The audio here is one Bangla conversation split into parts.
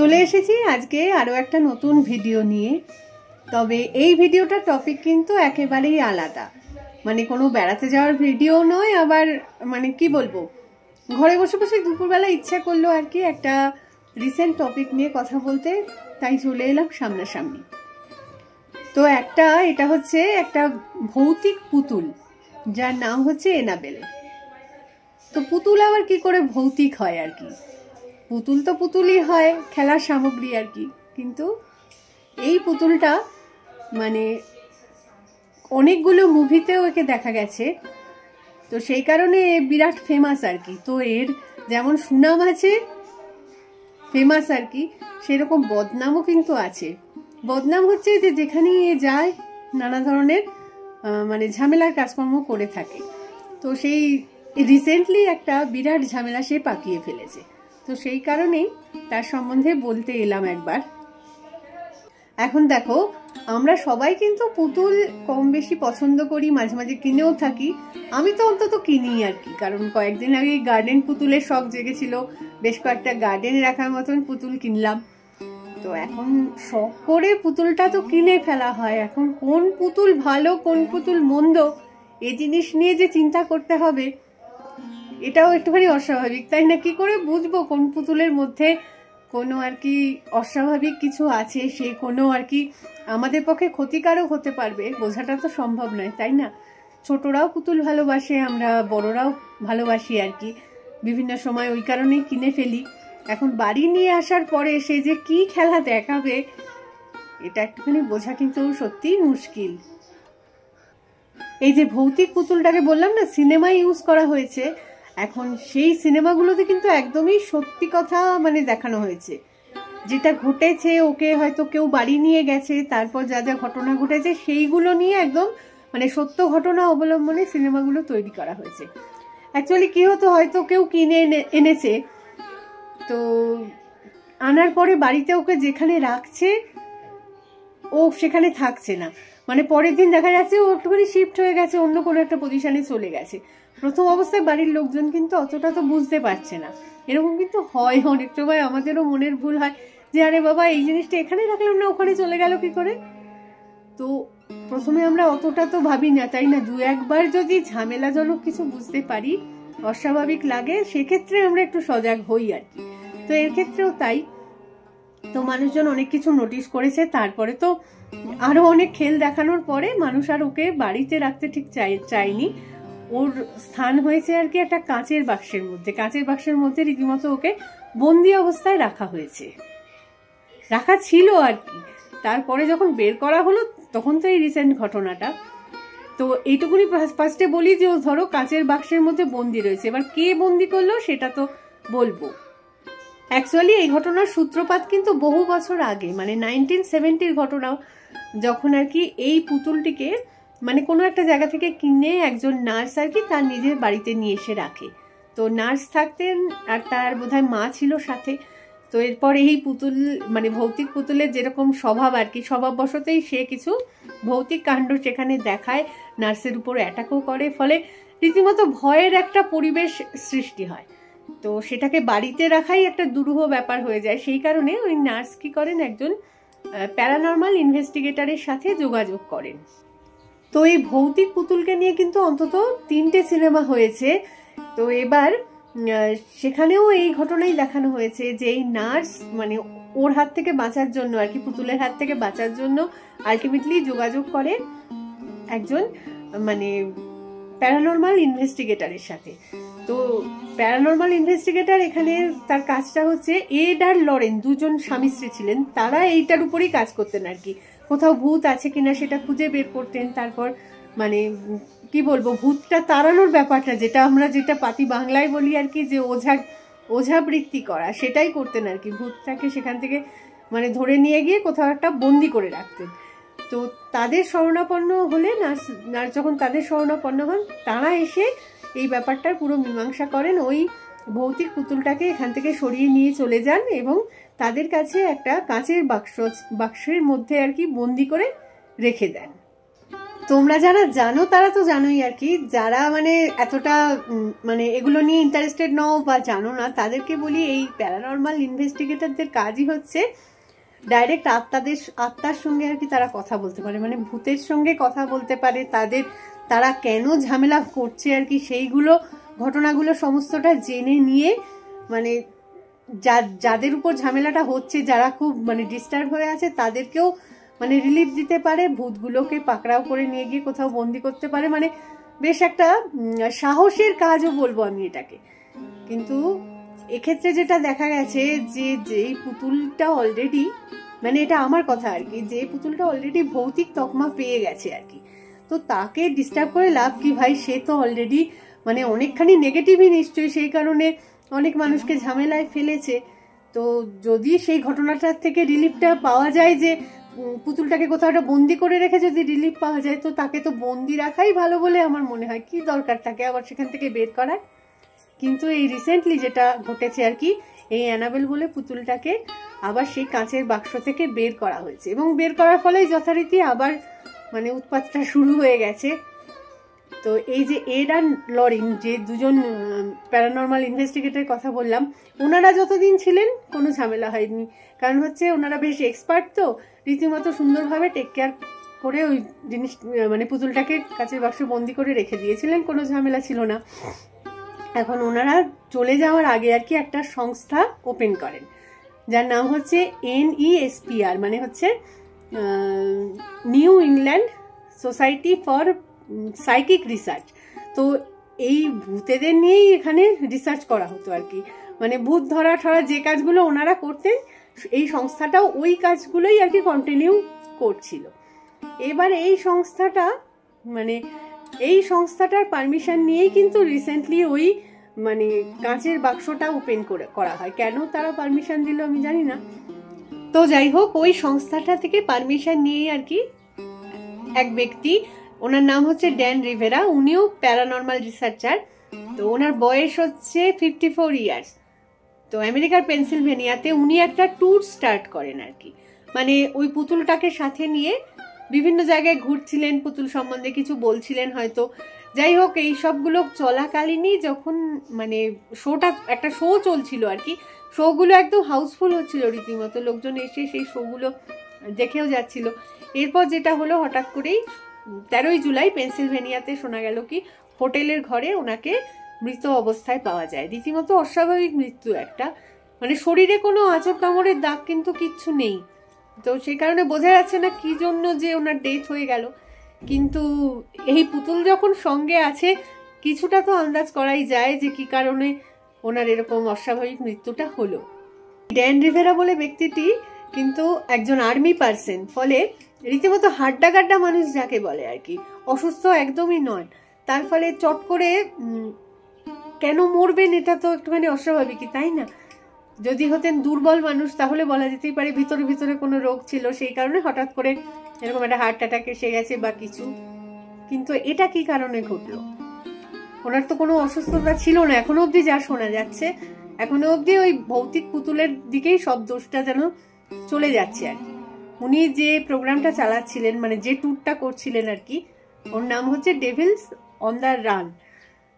চলে এসেছি আজকে আরো একটা নতুন ভিডিও নিয়ে। তবে এই ভিডিওটার টপিক কিন্তু একেবারেই আলাদা, মানে কোনো বেড়াতে যাওয়ার ভিডিও নয়, আবার মানে কি বলবো, ঘরে বসে বসে দুপুরবেলা ইচ্ছা করলো আর কি একটা রিসেন্ট টপিক নিয়ে কথা বলতে, তাই চলে এলাম সামনাসামনি। তো এটা হচ্ছে একটা ভৌতিক পুতুল, যার নাম হচ্ছে এনাবেল। তো পুতুল আবার কি করে ভৌতিক হয় আর কি, পুতুল তো পুতুলই হয়, খেলার সামগ্রী আর কি। কিন্তু এই পুতুলটা মানে অনেকগুলো মুভিতেও একে দেখা গেছে, তো সেই কারণে বিরাট ফেমাস আর কি। তো এর যেমন সুনাম আছে, ফেমাস আর কি, সেরকম বদনামও কিন্তু আছে। বদনাম হচ্ছে যে যেখানেই যায় নানা ধরনের মানে ঝামেলার কাজকর্ম করে থাকে। তো সেই রিসেন্টলি একটা বিরাট ঝামেলা সে পাকিয়ে ফেলেছে, তো সেই কারণেই তার সম্বন্ধে বলতে এলাম একবার। এখন দেখো, আমরা সবাই কিন্তু পুতুল কম বেশি পছন্দ করি, মাঝে মাঝে কিনেও থাকি। আমি তো অন্তত কিনি আর কি, কারণ কয়েকদিন আগে গার্ডেন পুতুলের শখ জেগেছিল, বেশ কয়েকটা গার্ডেনে রাখার মতন পুতুল কিনলাম। তো এখন শখ করে পুতুলটা তো কিনে ফেলা হয়। এখন কোন পুতুল ভালো কোন পুতুল মন্দ এই জিনিস নিয়ে যে চিন্তা করতে হবে, এটাও একটুখানি অস্বাভাবিক, তাই না? কি করে বুঝবো কোন পুতুলের মধ্যে কোনো আর কি অস্বাভাবিক কিছু আছে, সে কোনো আর কি আমাদের পক্ষে ক্ষতিকারক হতে পারবে, বোঝাটা তো সম্ভব নয়, তাই না? ছোটরাও পুতুল ভালোবাসে, আমরা বড়রাও ভালোবাসি আর কি, বিভিন্ন সময় ওই কারণেই কিনে ফেলি। এখন বাড়ি নিয়ে আসার পরে সে যে কি খেলা দেখাবে, এটা একটুখানি বোঝা কিন্তু সত্যিই মুশকিল। এই যে ভৌতিক পুতুলটাকে বললাম না, সিনেমায় ইউজ করা হয়েছে, এখন সেই সিনেমাগুলোতে কিন্তু একদমই সত্যি কথা মানে দেখানো হয়েছে। যেটা ঘটেছে, ওকে হয়তো কেউ বাড়ি নিয়ে গেছে, তারপর যা যা ঘটনা ঘটেছে সেইগুলো নিয়ে একদম মানে সত্য ঘটনা অবলম্বনে সিনেমাগুলো তৈরি করা হয়েছে। অ্যাকচুয়ালি কি হতো, হয়তো কেউ কিনে এনেছে, তো আনার পরে বাড়িতে ওকে যেখানে রাখছে ও সেখানে থাকছে না, মানে পরের দিন দেখা যাচ্ছে ও একটুখানি শিফট হয়ে গেছে, অন্য কোনো একটা পজিশনে চলে গেছে। প্রথম অবস্থায় বাড়ির লোকজন কিন্তু অতটা তো বুঝতে পারছে না, এরকম কিন্তু হয় অনেক সময়, আমাদেরও মনের ভুল হয় যে আরে বাবা এই জিনিসটা এখানে রাখলাম না, ওখানে চলে গেল কি করে। তো প্রথমে আমরা অতটা তো ভাবি না, তাই না? দু একবার যদি ঝামেলাজনক কিছু বুঝতে পারি, অস্বাভাবিক লাগে, সেক্ষেত্রে আমরা একটু সজাগ হই আর কি। তো এর ক্ষেত্রেও তাই। তো মানুষজন অনেক কিছু নোটিশ করেছে, তারপরে তো আরো অনেক খেল দেখানোর পরে মানুষ আর ওকে বাড়িতে রাখতে ঠিক চায়নি। ওর স্থান হয়েছে আর কি একটা কাঁচের বাক্সের মধ্যে, কাঁচের বাক্সের মধ্যে রীতিমতো ওকে বন্দি অবস্থায় রাখা হয়েছে, রাখা ছিল আর কি। তারপরে যখন বের করা হলো তখন তো এই রিসেন্ট ঘটনাটা। তো এইটুকুনি ফার্স্টে বলি যে ও ধরো কাঁচের বাক্সের মধ্যে বন্দি রয়েছে, এবার কে বন্দি করলো সেটা তো বলবো। অ্যাকচুয়ালি এই ঘটনার সূত্রপাত কিন্তু বহু বছর আগে, মানে 1970-র ঘটনা, যখন আর কি এই পুতুলটিকে মানে কোনো একটা জায়গা থেকে কিনে একজন নার্স আর কি তার নিজের বাড়িতে নিয়ে এসে রাখে। তো নার্স থাকতেন আর তার বোধহয় মা ছিল সাথে। তো এরপর এই পুতুল মানে ভৌতিক পুতুলের যেরকম স্বভাব আর কি, স্বভাববশতই সে কিছু ভৌতিক কাণ্ড সেখানে দেখায়, নার্সের উপর অ্যাটাকও করে, ফলে রীতিমতো ভয়ের একটা পরিবেশ সৃষ্টি হয়। তো সেটাকে বাড়িতে রাখাই একটা দুরূহ ব্যাপার হয়ে যায়। সেই কারণে ওই নার্স কি করেন, একজন প্যারানর্মাল ইনভেস্টিগেটরের সাথে যোগাযোগ করেন। তো এই ভৌতিক পুতুলকে নিয়ে কিন্তু অন্তত 3টে সিনেমা হয়েছে। তো এবার সেখানেও এই ঘটনাই দেখানো হয়েছে যে এই নার্স মানে ওর হাত থেকে বাঁচার জন্য আর কি, পুতুলের হাত থেকে বাঁচার জন্য আলটিমেটলি যোগাযোগ করে একজন মানে প্যারানর্মাল ইনভেস্টিগেটরের সাথে। তো প্যারানর্মাল ইনভেস্টিগেটর এখানে তার কাজটা হচ্ছে, এড আর লরেন দুজন স্বামী স্ত্রী ছিলেন, তারা এইটার উপরেই কাজ করতেন আর কি, কোথাও ভূত আছে কিনা সেটা খুঁজে বের করতেন, তারপর মানে কি বলবো ভূতটা তাড়ানোর ব্যাপারটা, যেটা পাতি বাংলায় বলি আর কি, যে ওঝাবৃত্তি করা, সেটাই করতেন আর কি। ভূতটাকে সেখান থেকে মানে ধরে নিয়ে গিয়ে কোথাও একটা বন্দি করে রাখতেন। তো তাদের শরণাপন্ন হলে নার্স যখন তাদের শরণাপন্ন হন, তারা এসে এই ব্যাপারটার পুরো মীমাংসা করেন, ওই ভৌতিক পুতুলটাকে এখান থেকে সরিয়ে নিয়ে চলে যান এবং তাদের কাছে একটা কাঁচের বাক্সের মধ্যে আর কি বন্দি করে রেখে দেন। তোমরা যারা জানো তারা তো জানোই আর কি, যারা মানে এতটা মানে এগুলো নিয়ে ইন্টারেস্টেড নও বা জানো না তাদেরকে বলি, এই প্যারানর্মাল ইনভেস্টিগেটরদের কাজই হচ্ছে ডাইরেক্ট আত্মার সঙ্গে আর কি তারা কথা বলতে পারে, মানে ভূতের সঙ্গে কথা বলতে পারে, তারা কেন ঝামেলা করছে আর কি সেইগুলো ঘটনাগুলো সমস্তটা জেনে নিয়ে মানে যাদের উপর ঝামেলাটা হচ্ছে, যারা খুব মানে ডিস্টার্ব হয়ে আছে তাদেরকেও মানে রিলিফ দিতে পারে, ভূতগুলোকে পাকড়াও করে নিয়ে গিয়ে কোথাও বন্দি করতে পারে। মানে বেশ একটা সাহসের কাজও বলবো আমি এটাকে। কিন্তু এক্ষেত্রে যেটা দেখা গেছে যেই পুতুলটা অলরেডি, মানে এটা আমার কথা আর কি, যে পুতুলটা অলরেডি ভৌতিক তকমা পেয়ে গেছে আর কি, তো তাকে ডিস্টার্ব করে লাভ কি ভাই? সে তো অলরেডি মানে অনেকখানি নেগেটিভই নিশ্চয়ই, সেই কারণে অনেক মানুষকে ঝামেলায় ফেলেছে। তো যদি সেই ঘটনাটার থেকে রিলিফটা পাওয়া যায়, যে পুতুলটাকে কোথাও একটা বন্দি করে রেখে যদি রিলিফ পাওয়া যায়, তো তাকে তো বন্দি রাখাই ভালো বলে আমার মনে হয়। কি দরকার তাকে আবার সেখান থেকে বের করার? কিন্তু এই রিসেন্টলি যেটা ঘটেছে আর কি, এই অ্যানাবেল বলে পুতুলটাকে আবার সেই কাঁচের বাক্স থেকে বের করা হয়েছে, এবং বের করার ফলে যথারীতি আবার মানে উৎপাতটা শুরু হয়ে গেছে। তো এই যে এড আর লরিন, যে দুজন প্যারানর্মাল ইনভেস্টিগেটরের কথা বললাম, ওনারা যতদিন ছিলেন কোনো ঝামেলা হয়নি, কারণ হচ্ছে ওনারা বেশ এক্সপার্ট, তো রীতিমতো সুন্দরভাবে টেক কেয়ার করে ওই জিনিস মানে পুতুলটাকে কাঁচের বাক্সে বন্দি করে রেখে দিয়েছিলেন, কোনো ঝামেলা ছিল না। এখন ওনারা চলে যাওয়ার আগে আর কি একটা সংস্থা ওপেন করেন, যার নাম হচ্ছে NESPR, মানে হচ্ছে new England society for psychic research. তো এই ভূতেদের নিয়েই এখানে রিসার্চ করা হতো আর কি, মানে ভূত ধরা ঠরা যে কাজগুলো ওনারা করতেন, এই সংস্থাটাও ওই কাজগুলোই আর কি কন্টিনিউ করছিল। এবার এই সংস্থাটার পারমিশন নিয়েই কিন্তু রিসেন্টলি ওই মানে কাঁচের বাক্সটা ওপেন করা হয়। কেন তারা পারমিশন দিল আমি জানি না। তো যাই হোক, ওই সংস্থাটা থেকে পারমিশন নিয়েই আর কি এক ব্যক্তি, ওনার নাম হচ্ছে ড্যান রিভেরা, উনিও প্যারানর্মাল রিসার্চার। তো ওনার বয়স হচ্ছে 54 ইয়ার্স। তো আমেরিকার পেনসিলভেনিয়াতে উনি একটা ট্যুর স্টার্ট করেন আর কি, মানে ওই পুতুলটাকে সাথে নিয়ে বিভিন্ন জায়গায় ঘুরছিলেন, পুতুল সম্বন্ধে কিছু বলছিলেন হয়তো। যাই হোক, এই সবগুলো চলাকালীনই যখন মানে একটা শো চলছিল আর কি, শোগুলো একদম হাউসফুল হচ্ছিল রীতিমতো, লোকজন এসে সেই শোগুলো দেখেও যাচ্ছিল। এরপর যেটা হলো, হঠাৎ করেই 13ই জুলাই পেনসিলভেনিয়াতে শোনা গেল কি হোটেলের ঘরে ওনাকে মৃত অবস্থায় পাওয়া যায়। রীতিমতো অস্বাভাবিক মৃত্যু একটা, মানে শরীরে কোনো আঁচড় কামড়ের দাগ কিন্তু কিচ্ছু নেই, তো সেই কারণে বোঝা যাচ্ছে না কি জন্য যে ওনার ডেথ হয়ে গেল। কিন্তু এই পুতুল যখন সঙ্গে আছে, কিছুটা তো আন্দাজ করাই যায় যে কি কারণে ওনার এরকম অস্বাভাবিক মৃত্যুটা হলো। ড্যান রিভেরা বলে ব্যক্তিটি কিন্তু একজন আর্মি পার্সন, ফলে রীতিমতো হাড্ডা মানুষ যাকে বলে আর কি, অসুস্থ একদমই নন। তার ফলে চট করে কেন মরবেন, এটা তো একটুখানি অস্বাভাবিকই, তাই না? যদি হতেন দুর্বল মানুষ তাহলে বলা যেতেই পারে ভিতরে ভিতরে কোনো রোগ ছিল, সেই কারণে হঠাৎ করে এরকম একটা হার্ট অ্যাটাক এসে গেছে বা কিছু। কিন্তু এটা কি কারণে ঘটলো? ওনার তো কোনো অসুস্থতা ছিল না এখনো অবধি, যা শোনা যাচ্ছে। এখনো অবধি ওই ভৌতিক পুতুলের দিকেই সব দোষটা যেন চলে যাচ্ছে আর কি। উনি যে প্রোগ্রামটা চালাচ্ছিলেন, মানে যে ট্যুরটা করছিলেন আর কি, ওর নাম হচ্ছে ডেভিলস অন দ্য রান।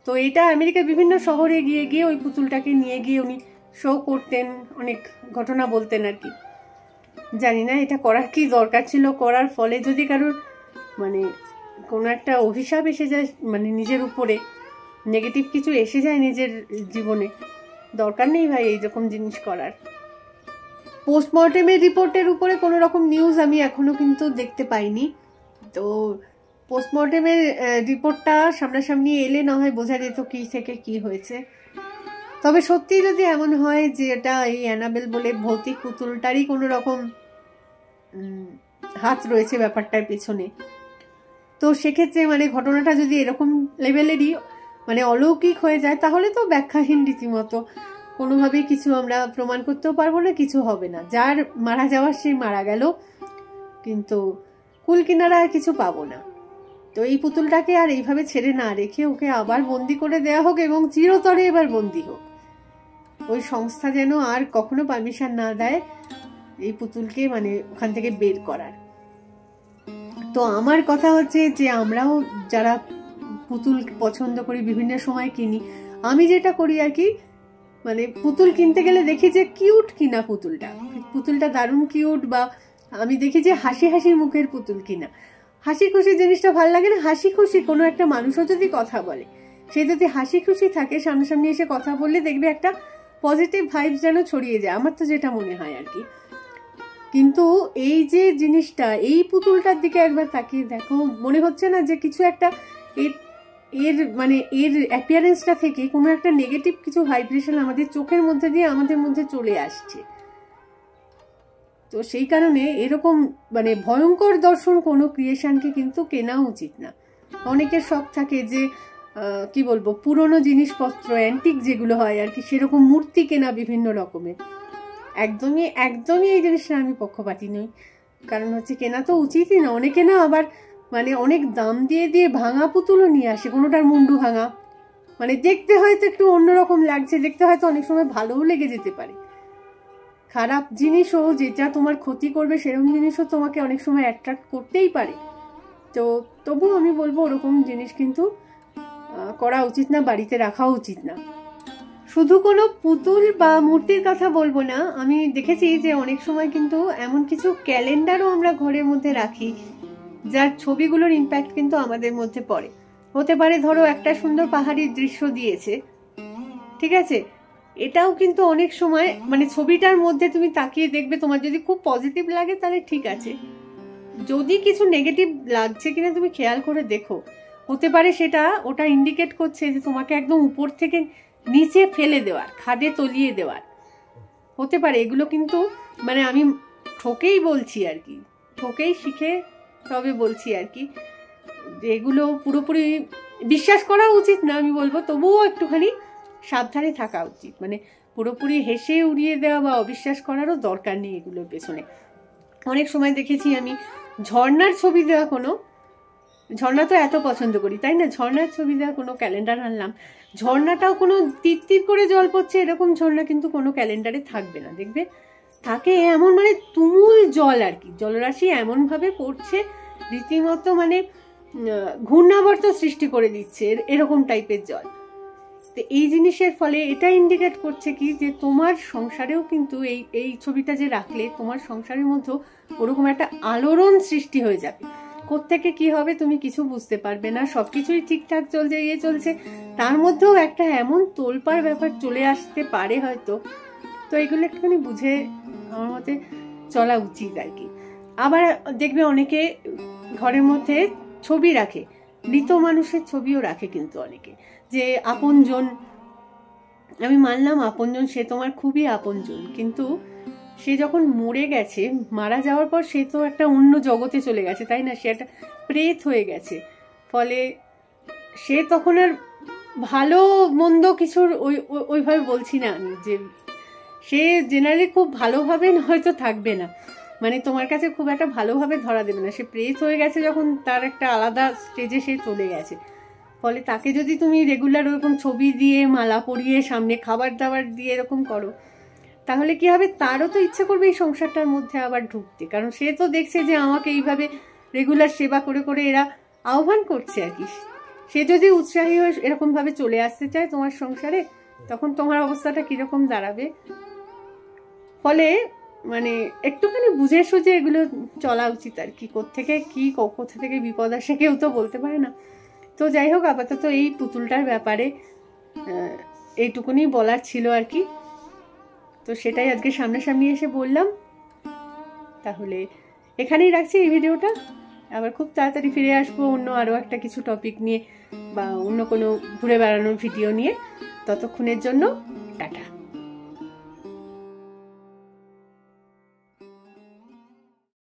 তো এটা আমেরিকার বিভিন্ন শহরে গিয়ে ওই পুতুলটাকে নিয়ে গিয়ে উনি শো করতেন, অনেক ঘটনা বলতেন আর কি। জানি না এটা করার কি দরকার ছিল, করার ফলে যদি কারোর মানে কোনো একটা অভিশাপ এসে যায়, মানে নিজের উপরে নেগেটিভ কিছু এসে যায় নিজের জীবনে, দরকার নেই ভাই এইরকম জিনিস করার। পোস্টমর্টেমের রিপোর্টের উপরে কোনো রকম নিউজ আমি এখনো কিন্তু দেখতে পাইনি। তো পোস্টমর্টেমের রিপোর্টটা সামনাসামনি এলে না হয় বোঝা যেত কি থেকে কি হয়েছে। তবে সত্যি যদি এমন হয় যে এটা এই অ্যানাবেল বলে ভৌতিক পুতুলটারই কোনো রকম হাত রয়েছে ব্যাপারটার পেছনে, তো সেক্ষেত্রে মানে ঘটনাটা যদি এরকম লেভেলেরই মানে অলৌকিক হয়ে যায়, তাহলে তো ব্যাখ্যাহীন রীতিমতো, কোনোভাবেই কিছু আমরা প্রমাণ করতেও পারবো না, কিছু হবে না। যার মারা যাওয়ার সে মারা গেল, কিন্তু কুল কিনারা আর কিছু পাবো না। তো এই পুতুলটাকে আর এইভাবে ছেড়ে না রেখে ওকে আবার বন্দি করে দেওয়া হোক, এবং চিরতরে এবার বন্দি হোক। ওই সংস্থা যেন আর কখনো পারমিশন না দেয় এই পুতুলকে মানে ওখান থেকে বের করার। তো আমার কথা হচ্ছে যে আমরাও যারা পুতুল পছন্দ করি বিভিন্ন সময় কিনি, আমি যেটা করি আর কি, মানে পুতুল কিনতে গেলে দেখি যে কিউট কিনা পুতুলটা দারুণ কিউট, বা আমি দেখি যে হাসি হাসি মুখের পুতুল কিনা। হাসি খুশি জিনিসটা ভালো লাগে না? হাসি খুশি কোনো একটা মানুষও যদি কথা বলে, সে যদি হাসি খুশি থাকে, সামনাসামনি এসে কথা বললে দেখবে একটা পজিটিভ ভাইবস যেন ছড়িয়ে যায়, আমার তো যেটা মনে হয় আর কি। কিন্তু এই যে জিনিসটা, এই পুতুলটার দিকে একবার তাকিয়ে দেখো, মনে হচ্ছে না যে কিছু একটা এর মানে এর অ্যাপিয়ারেন্সটা থেকে কোনো একটা নেগেটিভ কিছু ভাইব্রেশন আমাদের চোখের মধ্যে দিয়ে আমাদের মধ্যে চলে আসছে। তো সেই কারণে এরকম মানে ভয়ঙ্কর দর্শন কোনো ক্রিয়েশনকে কিন্তু কেনা উচিত না। অনেকের শখ থাকে যে কি বলবো, পুরনো জিনিসপত্র, অ্যান্টিক যেগুলো হয় আর কি, সেরকম মূর্তি কেনা বিভিন্ন রকমের। একদমই এই জিনিসটা আমি পক্ষপাতী নই। কারণ হচ্ছে কেনা তো উচিতই না। অনেকে না আবার মানে অনেক দাম দিয়ে ভাঙা পুতুলও নিয়ে আসে, কোনোটার মুন্ডু ভাঙা, মানে দেখতে হয়তো একটু অন্যরকম লাগছে, দেখতে হয়তো অনেক সময় ভালোও লেগে যেতে পারে। খারাপ জিনিসও, যেটা তোমার ক্ষতি করবে সেরকম জিনিসও তোমাকে অনেক সময় অ্যাট্রাক্ট করতেই পারে। তো তবু আমি বলবো ওরকম জিনিস কিন্তু করা উচিত না, বাড়িতে রাখাও উচিত না। শুধু কোনো পুতুল বা মূর্তির কথা বলবো না, আমি দেখেছি যে অনেক সময় কিন্তু এমন কিছু ক্যালেন্ডারও আমরা ঘরের মধ্যে রাখি যার ছবিগুলোর ইম্প্যাক্ট কিন্তু আমাদের মধ্যে পড়ে। হতে পারে ধরো একটা সুন্দর পাহাড়ির দৃশ্য দিয়েছে, ঠিক আছে, এটাও কিন্তু অনেক সময় মানে ছবিটার মধ্যে তুমি তাকিয়ে দেখবে, তোমার যদি খুব পজিটিভ লাগে তাহলে ঠিক আছে, যদি কিছু নেগেটিভ লাগছে কিনা তুমি খেয়াল করে দেখো। হতে পারে ওটা ইন্ডিকেট করছে যে তোমাকে একদম উপর থেকে নিচে ফেলে দেওয়ার, খাদে তলিয়ে দেওয়ার হতে পারে। এগুলো কিন্তু মানে আমি ঠকেই বলছি আর কি, ঠকেই শিখে তবে বলছি আর কি, যে এগুলো পুরোপুরি বিশ্বাস করা উচিত না আমি বলবো, তবুও একটুখানি সাবধানে থাকা উচিত। মানে পুরোপুরি হেসে উড়িয়ে দেওয়া বা অবিশ্বাস করারও দরকার নেই এগুলোর পেছনে। অনেক সময় দেখেছি আমি ঝর্ণার ছবি দেওয়া কোনো, ঝর্ণা তো এত পছন্দ করি তাই না, ঝর্ণার ছবি দেওয়া কোনো ক্যালেন্ডার আনলাম, ঝর্ণাটাও কোনো তির করে জল পড়ছে এরকম ঝর্ণা কিন্তু কোনো ক্যালেন্ডারে থাকবে না। দেখবে থাকে এমন মানে তুমুল জল আর কি, জলরাশি এমনভাবে পড়ছে রীতিমতো মানে ঘূর্ণাবর্ত সৃষ্টি করে দিচ্ছে এরকম টাইপের জল। তো এই জিনিসের ফলে এটা ইন্ডিকেট করছে কি যে তোমার সংসারেও কিন্তু এই ছবিটা যে রাখলে তোমার সংসারের মধ্যেও ওরকম একটা আলোড়ন সৃষ্টি হয়ে যাবে। কোত্থেকে কি হবে তুমি কিছু বুঝতে পারবে না, সবকিছুই ঠিকঠাক চলছে, তার মধ্যেও একটা এমন তোলপাড় ব্যাপার চলে আসতে পারে হয়তো। তো এগুলো একটুখানি বুঝে আমার মতে চলা উচিত আর কি। আবার দেখবে অনেকে ঘরের মধ্যে ছবি রাখে, মৃত মানুষের ছবিও রাখে কিন্তু অনেকে, যে আপনজন, আমি মানলাম আপনজন, সে তোমার খুবই আপনজন, কিন্তু সে যখন মরে গেছে, মারা যাওয়ার পর সে তো একটা অন্য জগতে চলে গেছে তাই না, সে একটা প্রেত হয়ে গেছে। ফলে সে তখন আর ভালো মন্দ কিছুর ওইভাবে বলছি না আমি, যে সে জেনারেলি খুব ভালোভাবে হয়তো থাকবে না, মানে তোমার কাছে খুব একটা ভালোভাবে ধরা দেবে না। সে প্রেত হয়ে গেছে যখন, তার একটা আলাদা স্টেজে সে চলে গেছে। ফলে তাকে যদি তুমি রেগুলার ওরকম ছবি দিয়ে মালা পরিয়ে সামনে খাবার দাবার দিয়ে এরকম করো, তাহলে কি হবে, তারও তো ইচ্ছে করবে এই সংসারটার মধ্যে আবার ঢুকতে, কারণ সে তো দেখছে যে আমাকে এইভাবে রেগুলার সেবা করে করে এরা আহ্বান করছে আর কি। সে যদি উৎসাহী হয়ে এরকম ভাবে চলে আসতে চায় তোমার সংসারে, তখন তোমার অবস্থাটা কিরকম দাঁড়াবে। ফলে মানে একটুখানি বুঝে সুঝে এগুলো চলা উচিত আর কি। কোথা থেকে বিপদ আসে কেউ তো বলতে পারে না। তো যাই হোক, আপাতত এই পুতুলটার ব্যাপারে এইটুকুনি বলার ছিল আর কি। তো সেটাই আজকে সামনাসামনি এসে বললাম। তাহলে এখানেই রাখছি এই ভিডিওটা, আবার খুব তাড়াতাড়ি ফিরে আসবো অন্য আরও একটা কিছু টপিক নিয়ে বা অন্য কোনো ঘুরে বেড়ানোর ভিডিও নিয়ে। ততক্ষণের জন্য টাটা।